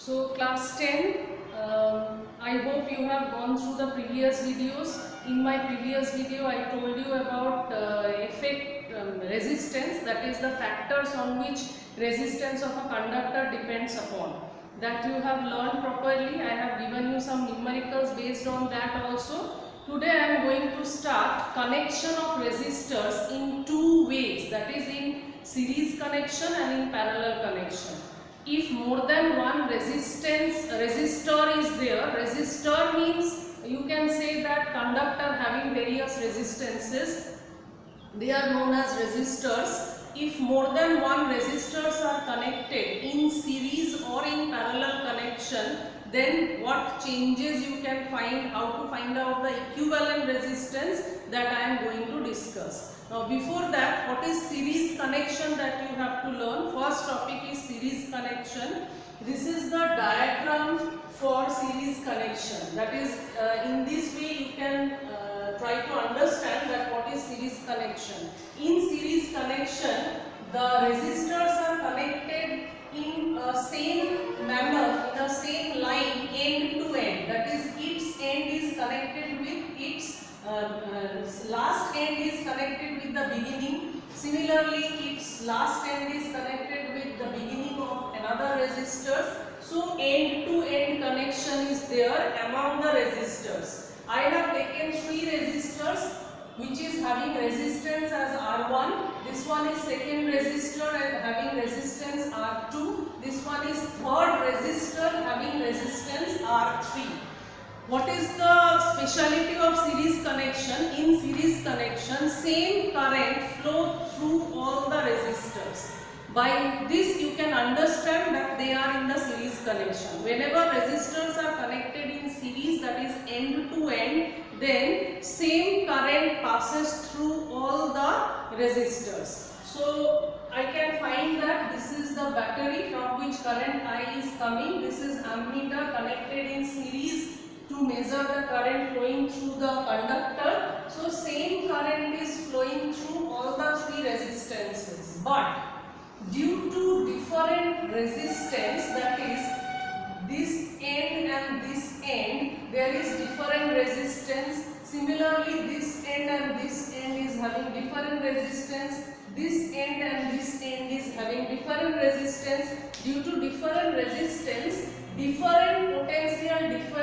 So class 10, I hope you have gone through the previous videos. In my previous video I told you about resistance, that is the factors on which resistance of a conductor depends upon. That you have learned properly. I have given you some numericals based on that also. Today I am going to start connection of resistors in two ways, that is in series connection and in parallel connection. If more than one resistor is there, resistor means you can say that conductor having various resistances, they are known as resistors. If more than one resistors are connected in series or in parallel connection, then what changes you can find, how to find out the equivalent resistance, that I am going to discuss. Now before that, what is series connection that you have to learn? First topic is series connection. This is the diagram for series connection. That is, in this way you can try to understand that what is series connection. In series connection, the resistors are connected in a same manner, in a same line, end to end. That is, its end is connected with its last end is connected with the beginning. Similarly, its last end is connected with the beginning of another resistor. So end to end connection is there among the resistors. I have taken three resistors which is having resistance as R1. This one is second resistor and having resistance R2. This one is third resistor having resistance R3. What is the speciality of series connection? In series connection, same current flow through all the resistors. By this you can understand that they are in the series connection. Whenever resistors are connected in series, that is end to end, then same current passes through all the resistors. So I can find that this is the battery from which current I is coming. This is ammeter connected in series to measure the current flowing through the conductor. So same current is flowing through all the three resistances, but due to different resistance, that is this end and this end, there is different resistance. Similarly, this end and this end is having different resistance. This end and this end is having different resistance. Due to different resistance, different potential difference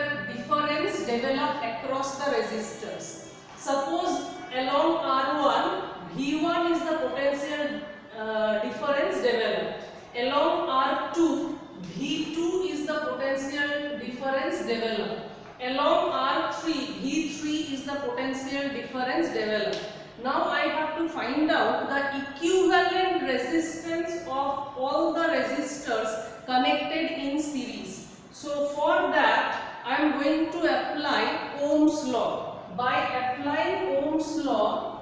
develop across the resistors. Suppose along R1, V1 is the potential difference developed. Along R2, V2 is the potential difference developed. Along R3, V3 is the potential difference developed. Now I have to find out the equivalent resistance of all the resistors connected in series. So for that, I am going to apply Ohm's law. By applying Ohm's law,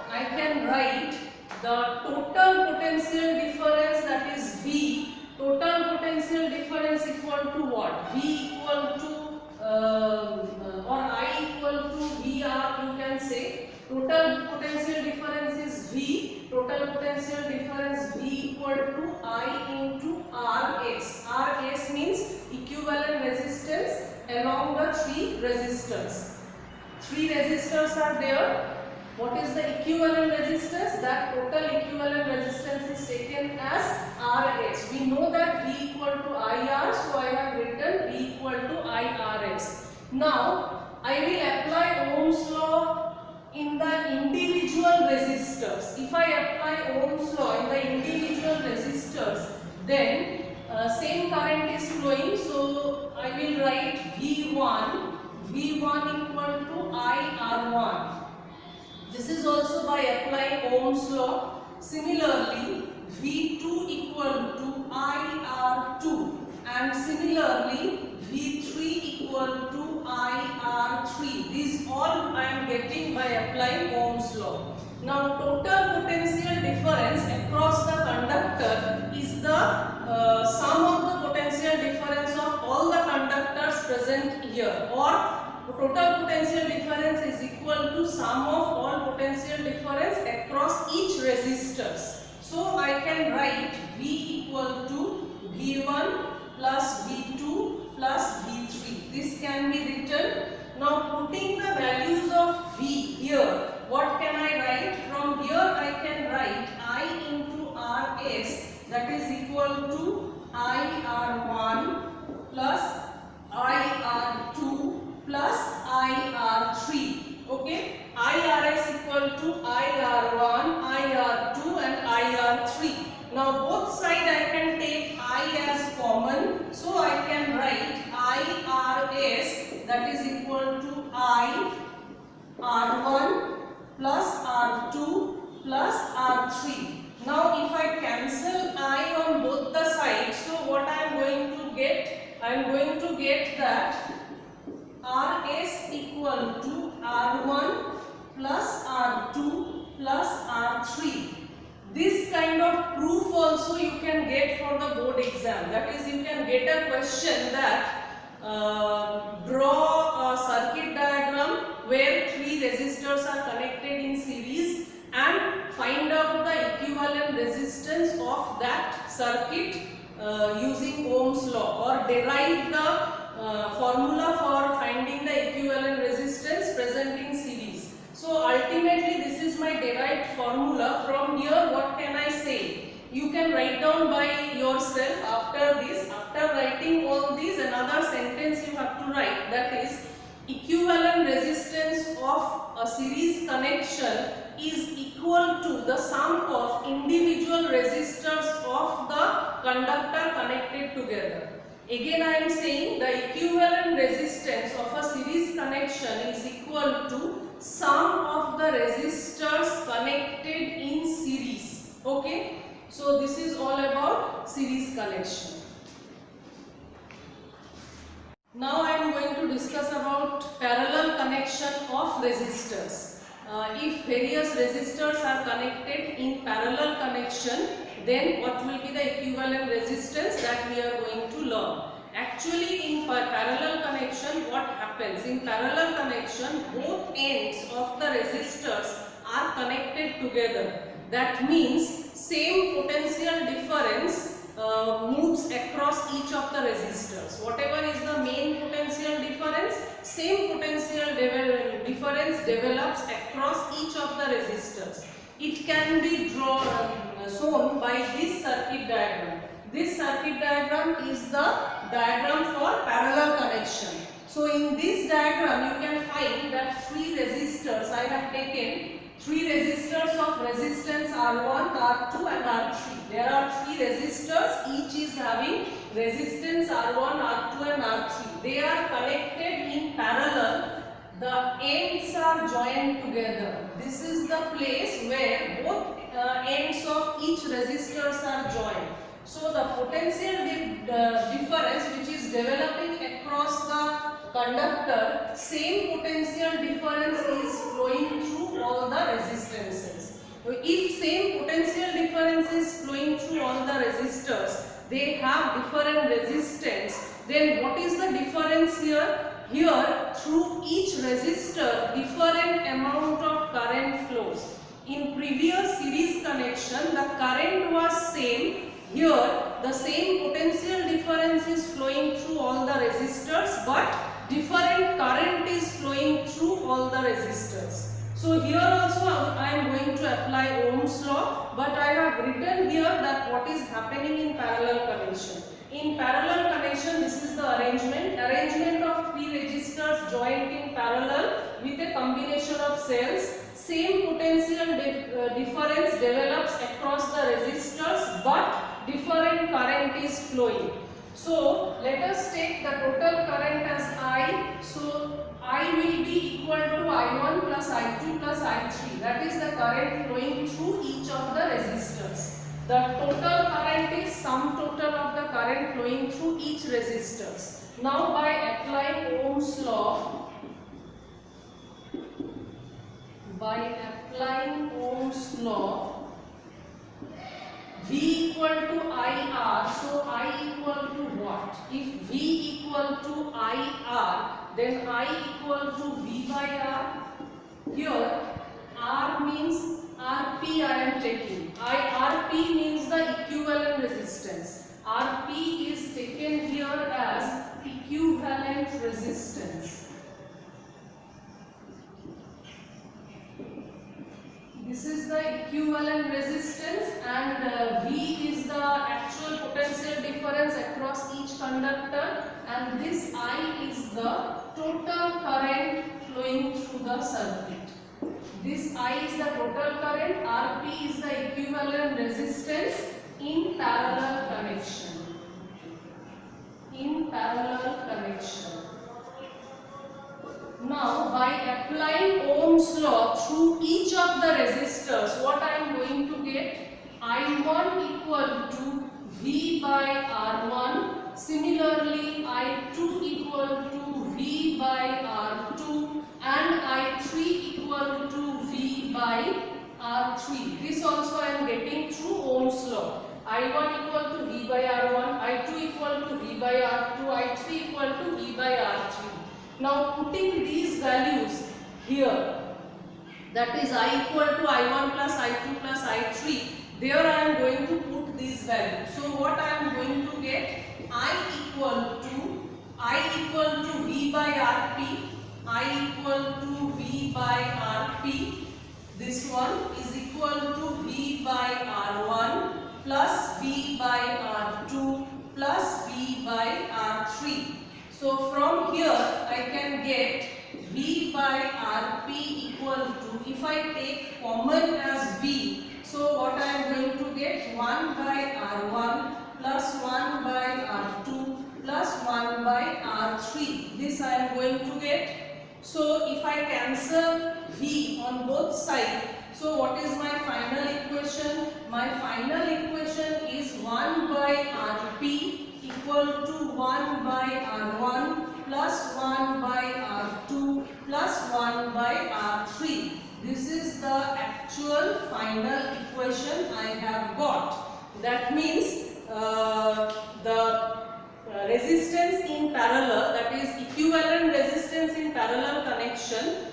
I can write the total potential difference, that is V. Total potential difference equal to what? V equal to or I equal to VR, you can say. Total potential difference is V. Total potential difference V equal to I into RS. RS means equivalent resistance along the three resistors. Three resistors are there. What is the equivalent resistance? That total equivalent resistance is taken as RS. We know that V equal to IR, so I have written V equal to IRS. Now I will apply Ohm's law in the individual resistors. If I apply Ohm's law in the individual resistors, then same current is flowing, so I will write V1 equal to IR1. This is also by applying Ohm's law. Similarly, V2 equal to IR2, and similarly V3 equal to IR3. These all I am getting by applying Ohm's law. Now total potential difference across the conductor is the sum of the potential difference of all the conductors present here, or total potential difference is equal to sum of all potential difference across each resistors. So I can write V equal to V1 plus V2 plus V3. This can be written. Now putting the values of V here, what can I write? From here I can write I into Rs, that is equal to IR1 plus IR2 plus IR3. Okay, IRS equal to IR1, IR2 and IR3. Now both sides I can take I as common, so I can write IRS, that is equal to I R1 plus R2 plus R3. Now if I cancel I on both the sides, so what I am going to get? I am going to get that Rs equal to R1 plus R2 plus R3. This kind of proof also you can get for the board exam. That is, you can get a question that draw a circuit diagram where three resistors are connected in series and find out the equivalent resistance of that circuit using Ohm's law, or derive the formula for finding the equivalent resistance present in series. So ultimately this is my derived formula. From here what can I say? You can write down by yourself after this. After writing all these, another sentence you have to write, that is, equivalent resistance of a series connection is equal to the sum of individual resistors of the conductor connected together. Again I am saying the equivalent resistance of a series connection is equal to sum of the resistors connected in series. Okay, so this is all about series connection. Now I am going to discuss about parallel connection of resistors. If various resistors are connected in parallel connection, then what will be the equivalent resistance, that we are going to learn. Actually in parallel connection, what happens? In parallel connection, both ends of the resistors are connected together. That means same potential difference moves across each of the resistors. Whatever is the main potential difference, same potential difference develops across each of the resistors. It can be shown by this circuit diagram. This circuit diagram is the diagram for parallel connection. So in this diagram you can find that three resistors. I have taken three resistors of resistance R1, R2 and R3. There are three resistors, each is having resistance R1, R2 and R3. They are connected in parallel. The ends are joined together. This is the place where both ends of each resistors are joined. So the potential difference which is developing across the conductor, same potential difference is flowing through all the resistances. So if same potential difference is flowing through all the resistors, they have different resistance, then what is the difference here? Here through each resistor different amount of current flows. In previous series connection the current was same. Here the same potential difference is flowing through all the resistors, but different current is flowing through all the resistors. So here also I am going to apply Ohm's law, but I have written here that what is happening in parallel connection. In parallel connection, this is the arrangement of three resistors joined in parallel with a combination of cells. Same potential difference develops across the resistors, but different current is flowing. So let us take the total current as I. So I will be equal to I1 plus I2 plus I3. That is the current flowing through each of the resistors. The total current is sum total of the current flowing through each resistors. Now by applying Ohm's law, V equal to IR, so I equal to what? If V equal to IR, then I equal to V by R. Here R means Rp I am taking. Rp means the equivalent resistance. Rp is taken here as equivalent resistance. This is the equivalent resistance, and V is the actual potential difference across each conductor, and this I is the total current flowing through the circuit. This I is the total current, Rp is the equivalent resistance in parallel connection. In parallel connection. Now, by applying Ohm's law through each of the resistors, what I am going to get? I1 equal to V by R1. Similarly, I2 equal to V by R2 and I3 equal to V by R3. This also I am getting through Ohm's law. I1 equal to V by R1, I2 equal to V by R2, I3 equal to V by R3. Now putting these values here, that is I equal to I1 plus I2 plus I3, there I am going to put these values. So what I am going to get? I equal to V by Rp, I equal to V by Rp. This one is equal to V by R1 plus V by R2 plus V by R3. So from here I can get V by Rp equal to, if I take common as V, so what I am going to get? 1 by R1 plus 1 by R2 plus 1 by R3. This I am going to get. So if I cancel V on both sides, so what is my final equation? My final equation is 1 by Rp equal to 1 by R1 plus 1 by R2 plus 1 by R3. This is the actual final equation I have got. That means the resistance in parallel, that is equivalent resistance in parallel connection,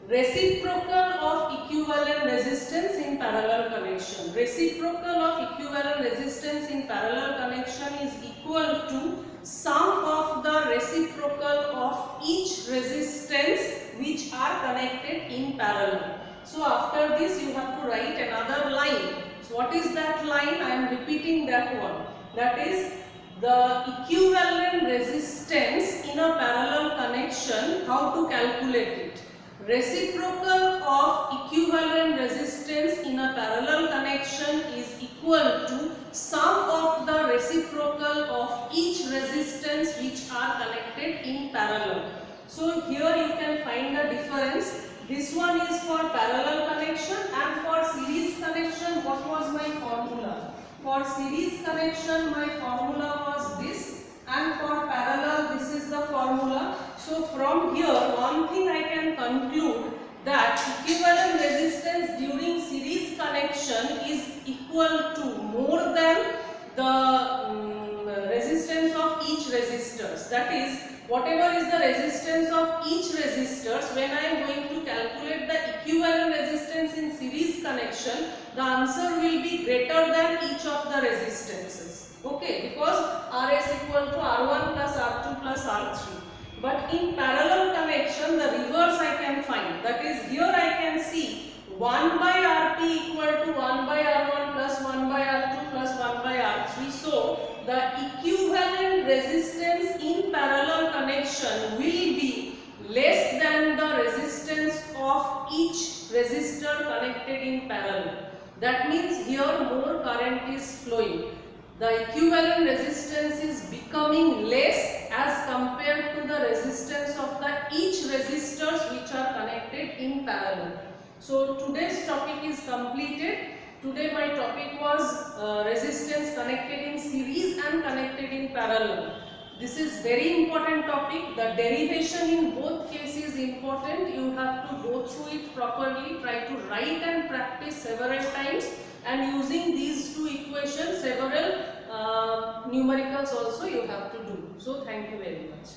reciprocal of equivalent resistance in parallel connection. Reciprocal of equivalent resistance in parallel connection is equal to sum of the reciprocal of each resistance which are connected in parallel. So after this you have to write another line. So what is that line? I am repeating that one. That is the equivalent resistance in a parallel connection. How to calculate it? Reciprocal of equivalent resistance in a parallel connection is equal to sum of the reciprocal of each resistance which are connected in parallel. So here you can find the difference. This one is for parallel connection, and for series connection, what was my formula? For series connection my formula was this, and for parallel this is the formula. So from here one thing I can conclude, that equivalent resistance during series connection is equal to more than the resistance of each resistors. That is, whatever is the resistance of each resistors, when I am going to calculate the equivalent resistance in series connection, the answer will be greater than each of the resistances. Okay, because Rs equal to R1 plus R2 plus R3. But in parallel connection, the reverse I can find. That is, here I can see 1 by Rp equal to 1 by R1 plus 1 by R2 plus 1 by R3. So the equivalent resistance in parallel connection will be less than the resistance of each resistor connected in parallel. That means here more current is flowing. The equivalent resistance is becoming less as compared to the resistance of the each resistors which are connected in parallel. So today's topic is completed. Today my topic was resistance connected in series and connected in parallel. This is very important topic. The derivation in both cases is important. You have to go through it properly, try to write and practice several times, and using these two equations several numericals also you have to do. So thank you very much.